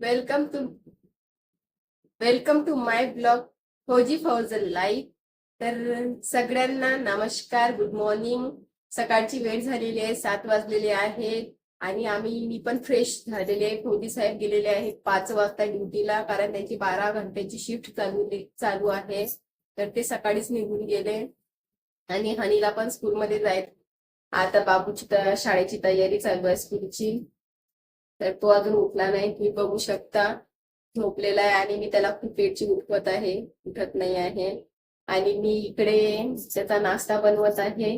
Welcome to welcome to my blog फौजी फौजल life. तर सगळ्यांना नमस्कार, गुड मॉर्निंग. सकाळची वेळ झालेली आहे, 7 वाजलेले आहेत आणि मी पण फ्रेश झालेले आहे. फौजी साहेब गेलेले आहेत 5 वाजता ड्युटीला, कारण त्यांची 12 घंट्याची शिफ्ट चालू आहे. तर ते सकाळीच निघून गेले आणि हनीला पण स्कूलमध्ये जायचं. आता बाबूची शाळेची तयारी चालू आहे स्कूलची. तर तो अजून उठला नाही, तुम्ही बघू शकता. झोपलेला आहे आणि मी त्याला खूप वेळची उठवत आहे, उठत नाही आहे. आणि मी इकडे त्याचा नाश्ता बनवत आहे.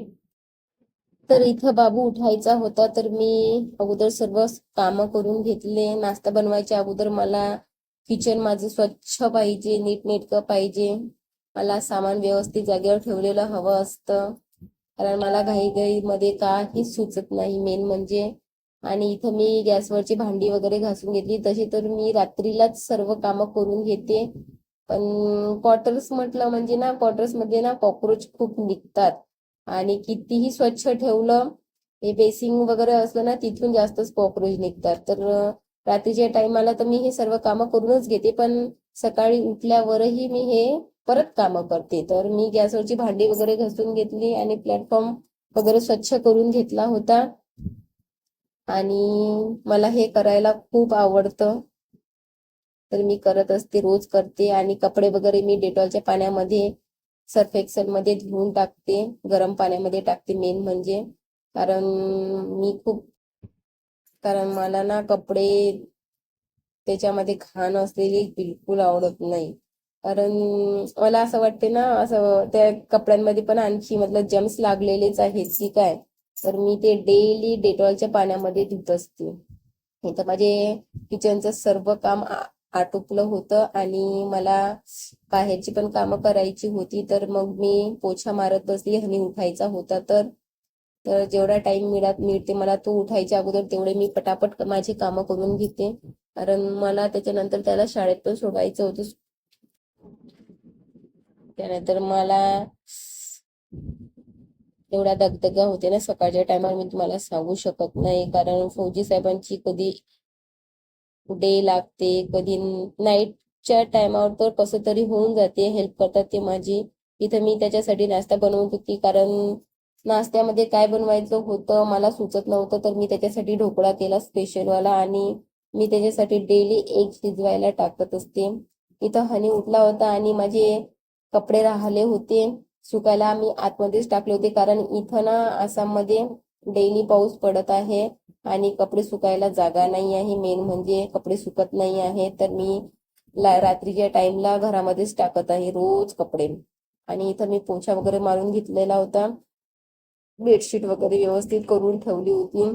तर इथं बाबू उठायचा होता, तर मी अगोदर सर्व कामं करून घेतले. नाश्ता बनवायच्या अगोदर मला किचन माझं स्वच्छ पाहिजे, नीटनेटकं पाहिजे. मला सामान व्यवस्थित जागेवर ठेवलेलं हवं असतं, कारण मला घाईघाईमध्ये काही सुचत नाही मेन म्हणजे. आणि इथं मी गॅसवरची भांडी वगैरे घासून घेतली. तशी तर मी रात्रीलाच सर्व कामं करून घेते, पण क्वार्टर्स म्हटलं म्हणजे ना, क्वार्टर्स मध्ये ना कॉक्रोच खूप निघतात. आणि कितीही स्वच्छ ठेवलं, हे बेसिंग वगैरे असलं ना, तिथून जास्तच कॉक्रोच निघतात. तर रात्रीच्या टाइमाला तर मी हे सर्व कामं करूनच घेते, पण सकाळी उठल्यावरही मी हे परत कामं करते. तर मी गॅसवरची भांडी वगैरे घासून घेतली आणि प्लॅटफॉर्म वगैरे स्वच्छ करून घेतला होता. आणि मला हे करायला खूप आवडतं, तर मी करत असते, रोज करते. आणि कपडे वगैरे मी डेटॉलच्या पाण्यामध्ये, सर्फ एक्सेल मध्ये धुवून टाकते, गरम पाण्यामध्ये टाकते मेन म्हणजे. कारण मी खूप कारण मला ना कपडे त्याच्यामध्ये घाण असलेली बिलकुल आवडत नाही. कारण मला असं वाटते ना, असं त्या कपड्यांमध्ये पण आणखी मतलब जम्स लागलेलेच आहेत की काय. तर मी ते डेली डेटॉलच्या पाण्यामध्ये धुत असते. इथं माझे किचनचं सर्व काम आटोपलं होतं आणि मला बाहेरची पण कामं करायची होती. तर मग मी पोछा मारत बसली. आणि उठायचा होता, तर तर जेवढा टाइम मिळते मला, तो उठायच्या अगोदर तेवढे मी पटापट माझी कामं करून घेते. कारण मला त्याच्यानंतर त्याला शाळेत पण सोडायचं होतं. त्यानंतर मला एवढ्या दगदगा होते ना सकाळच्या टायमाला, मी तुम्हाला सांगू शकत नाही. कारण फौजी साहेबांची कधी डे लागते, कधी नाईटच्या टायमावर तर कसं तरी होऊन जाते. हेल्प करतात ते माझी. इथं मी त्याच्यासाठी नाश्ता बनवत होती, कारण नाश्त्यामध्ये काय बनवायचं होतं मला सुचत नव्हतं. तर मी त्याच्यासाठी ढोकळा केला स्पेशलवाला, आणि मी त्याच्यासाठी डेली एग शिजवायला टाकत असते. इथं हनी उठला होता आणि माझे कपडे राहिले होते सुकायला, मी आतमध्येच टाकले होते. कारण इथं ना आसाममध्ये डेली पाऊस पडत आहे आणि कपडे सुकायला जागा नाही आहे. मेन म्हणजे कपडे सुकत नाही आहे, तर मी रात्रीच्या टाइमला घरामध्येच टाकत आहे रोज कपडे. आणि इथं मी पोछा वगैरे मारून घेतलेला होता, बेडशीट वगैरे व्यवस्थित करून ठेवली होती.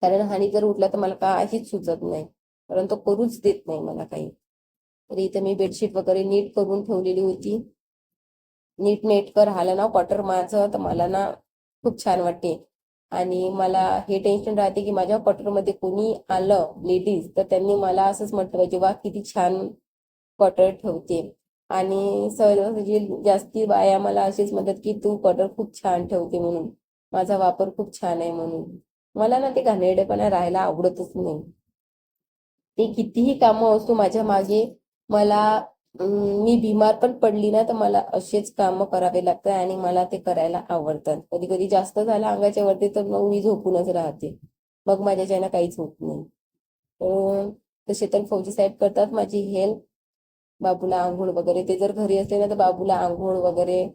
कारण हानी जर उठला तर मला काहीच सुचत नाही, कारण तो करूच देत नाही मला काही. तर इथं मी बेडशीट वगैरे नीट करून ठेवलेली होती. नीट नेटकं राहिलं ना क्वार्टर माझं, तर मला ना खूप छान वाटते. आणि मला हे टेन्शन राहते की माझ्या क्वार्टरमध्ये कोणी आलं लेडीज, तर त्यांनी मला असंच म्हटलं पाहिजे, वा किती छान क्वार्टर ठेवते. आणि सहजासहजी जास्ती बाया मला अशीच म्हणतात की तू क्वार्टर खूप छान ठेवते म्हणून, माझा वापर खूप छान आहे म्हणून. मला ना ते घाणेरडेपणा राहायला आवडतच नाही. ते कितीही कामं असो माझ्या मागे, मला मी बिमार पण पडली ना, तर मला असेच कामं करावे लागतात आणि मला ते करायला आवडतात. कधी कधी जास्त झालं अंगाच्या वरती, तर मग मी झोपूनच राहते, मग माझ्याच्यानं काहीच होत नाही. तसे तर फौजी साहेब करतात माझी हेल्प. बाबूला आंघोळ वगैरे, ते जर घरी असले ना तर बाबूला आंघोळ वगैरे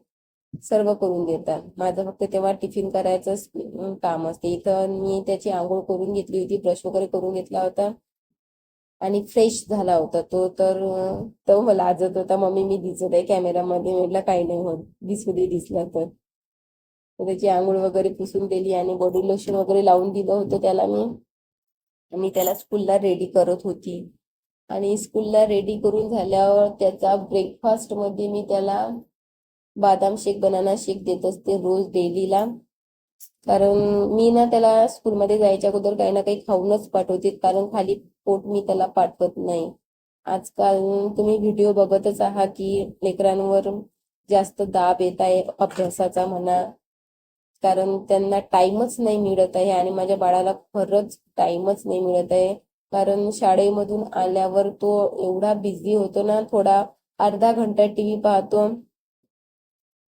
सर्व करून देतात. माझं फक्त तेव्हा टिफिन करायचं काम असते. इथं मी त्याची आंघोळ करून घेतली होती, ब्रश वगैरे करून घेतला होता आणि फ्रेश झाला होता तो. तर तो मला लाजत होता, मम्मी मी दिसत आहे कॅमेरामध्ये. म्हटलं काही नाही होत, दिसू दे, दिसला तर. त्याची आंघोळ वगैरे पुसून दिली आणि बॉडी लोशन वगैरे लावून दिलं होतं त्याला मी. आणि त्याला स्कूलला रेडी करत होती. आणि स्कूलला रेडी करून झाल्यावर त्याचा ब्रेकफास्ट मध्ये मी त्याला बादाम शेक, बनाना शेक देत असते रोज डेलीला. कारण मी ना त्याला स्कूलमध्ये जायच्या अगोदर काही ना काही खाऊनच पाठवते, कारण खाली पोट मी त्याला पाठवत नाही. आजकाल तुम्ही व्हिडिओ बघतच आहात की लेकरांवर जास्त दाब येत आहे अभ्यासाचा म्हणा, कारण त्यांना टाइमच नाही मिळत आहे. आणि माझ्या बाळाला खरंच टाइमच नाही मिळत आहे. कारण शाळेमधून आल्यावर तो एवढा बिझी होतो ना, थोडा अर्धा घंटा टीव्ही पाहतो,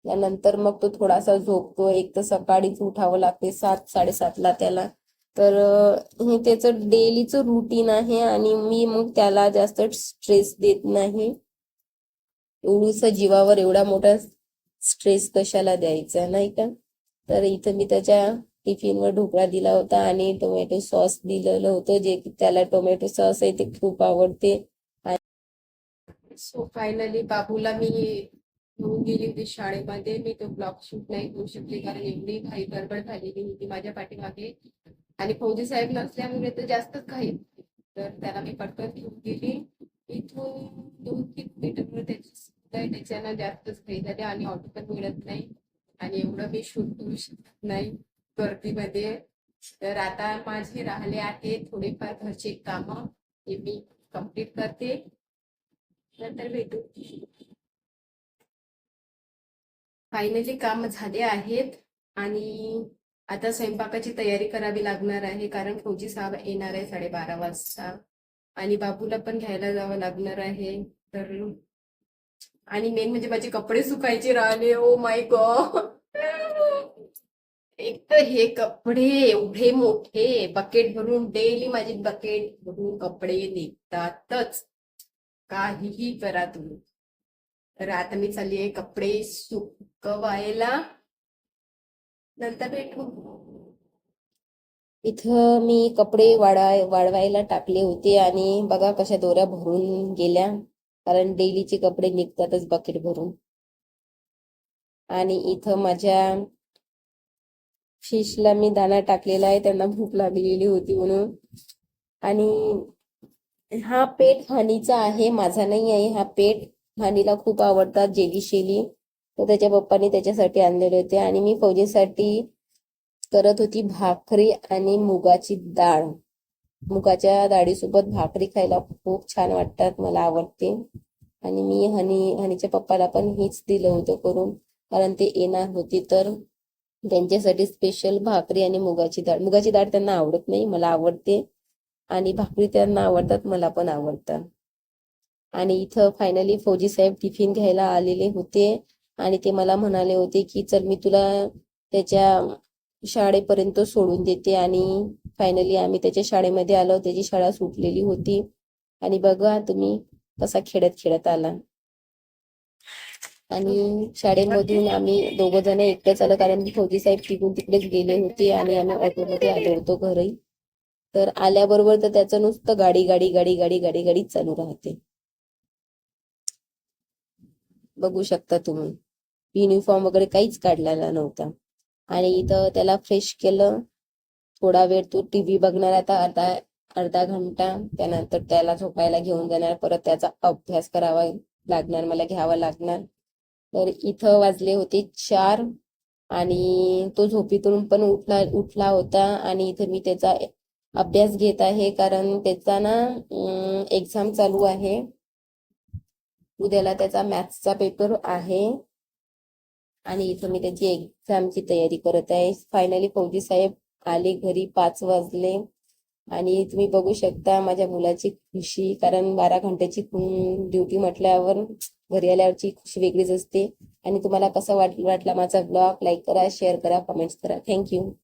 त्यानंतर मग तो थोडासा झोपतो. एक तर सकाळीच उठावं लागते 7:00-7:30ला त्याला. तर हे त्याचं डेलीचं रुटीन आहे आणि मी मग त्याला जास्त स्ट्रेस देत नाही. एवढूसा जीवावर एवढा मोठा स्ट्रेस कशाला द्यायचा, नाही का? तर इथं मी त्याच्या टिफिनवर ढोकळा दिला होता आणि टोमॅटो सॉस दिलेलं होतं, जे की त्याला टोमॅटो सॉस आहे ते खूप आवडते. सो फायनली बाबूला मी घेऊन गेली होती शाळेमध्ये. मी तो ब्लॉग शूट नाही करू शकले कारण एवढी घाई गडबड झालेली होती माझ्या पाठीमागे आणि फौजी साहेब नसल्यामुळे तर जास्तच घाई. तर त्याला मी पटकन घेऊन गेली. इथून 2-3 मीटरवर त्याची स्कूल आहे, त्याच्यानं जास्तच घाई झाली आणि ऑटो पण मिळत नाही आणि एवढं मी शूट करू शकत नाही गर्दीमध्ये. तर आता माझे राहिले आहे थोडेफार घरचे कामं, ते मी कम्प्लीट करते, नंतर भेटू. फायनली काम झाले आहेत आणि आता स्वयंपाकाची तयारी करावी लागणार आहे कारण फौजी साहेब येणार आहे 12:30 वाजता आणि बाबूला पण घ्यायला जावं लागणार आहे. तर आणि मेन म्हणजे माझे कपडे सुकायचे राहिले. ओ माय गॉड, एक तर हे कपडे एवढे मोठे बकेट भरून, डेली माझी बकेट भरून कपडे निघतातच, काहीही करा तुम्ही. तर आता मी चालली आहे कपडे सुकवायला, नंतर भेटू. इथं मी कपडे वाळवायला टाकले होते आणि बघा कशा दोऱ्या भरून गेल्या, कारण डेलीचे कपडे निघतातच बकेट भरून. आणि इथं माझ्या फिशला मी दाणा टाकलेला आहे, त्यांना भूक लागलेली होती म्हणून. आणि हा पेट हानीचा आहे, माझा नाही आहे हा पेट. हानीला खूप आवडतात जेली शेली, तर त्याच्या पप्पाने त्याच्यासाठी आणलेले होते. आणि मी फौजीसाठी करत होती भाकरी आणि मुगाची डाळ. मुगाच्या डाळीसोबत भाकरी खायला खूप छान वाटतात, मला आवडते. आणि मी हनीच्या पप्पाला पण हेच दिलं होतं करून, कारण ते येणार होते. तर त्यांच्यासाठी स्पेशल भाकरी आणि मुगाची डाळ. मुगाची डाळ त्यांना आवडत नाही, मला आवडते. आणि भाकरी त्यांना आवडतात, मला पण आवडतात. आणि इथं फायनली फौजी साहेब टिफिन घ्यायला आलेले होते आणि ते मला म्हणाले होते की चल मी तुला त्याच्या शाळेपर्यंत सोडून देते. आणि फायनली आम्ही त्याच्या शाळेमध्ये आलो, त्याची शाळा सुटलेली होती. आणि बघा तुम्ही कसा खेळत खेळत आला. आणि शाळेमधून आम्ही दोघं जण एकटेच आलो कारण फौजी साहेब तिकडून तिकडेच गेले होते आणि आम्ही ऑटोमध्ये आलो होतो घरी. तर आल्याबरोबर तर त्याचं नुसतं गाडी गाडी गाडी गाडी गाडी गाडीच चालू राहते, बघू शकता तुम्ही. युनिफॉर्म वगैरे काहीच काढलेला नव्हता. आणि इथं त्याला फ्रेश केलं. थोडा वेळ तो टीव्ही बघणार आता, अर्धा घंटा. त्यानंतर त्याला झोपायला घेऊन जाणार, परत त्याचा अभ्यास करावा लागणार, मला घ्यावा लागणार. तर इथं वाजले होते 4 आणि तो झोपेतून पण उठला होता. आणि इथं मी त्याचा अभ्यास घेत आहे कारण त्याचा ना एक्झाम चालू आहे. उद्याला त्याचा मॅथ्सचा पेपर आहे आणि इथं मी त्याची एक्झामची तयारी करत आहे. फायनली फौजी साहेब आले घरी, 5 वाजले. आणि तुम्ही बघू शकता माझ्या मुलाची खुशी, कारण 12 घंट्याची ड्युटी म्हटल्यावर घरी आल्यावरची खुशी वेगळीच असते. आणि तुम्हाला कसा वाटला माझा ब्लॉग, लाईक करा, शेअर करा, कमेंट्स करा. थँक्यू.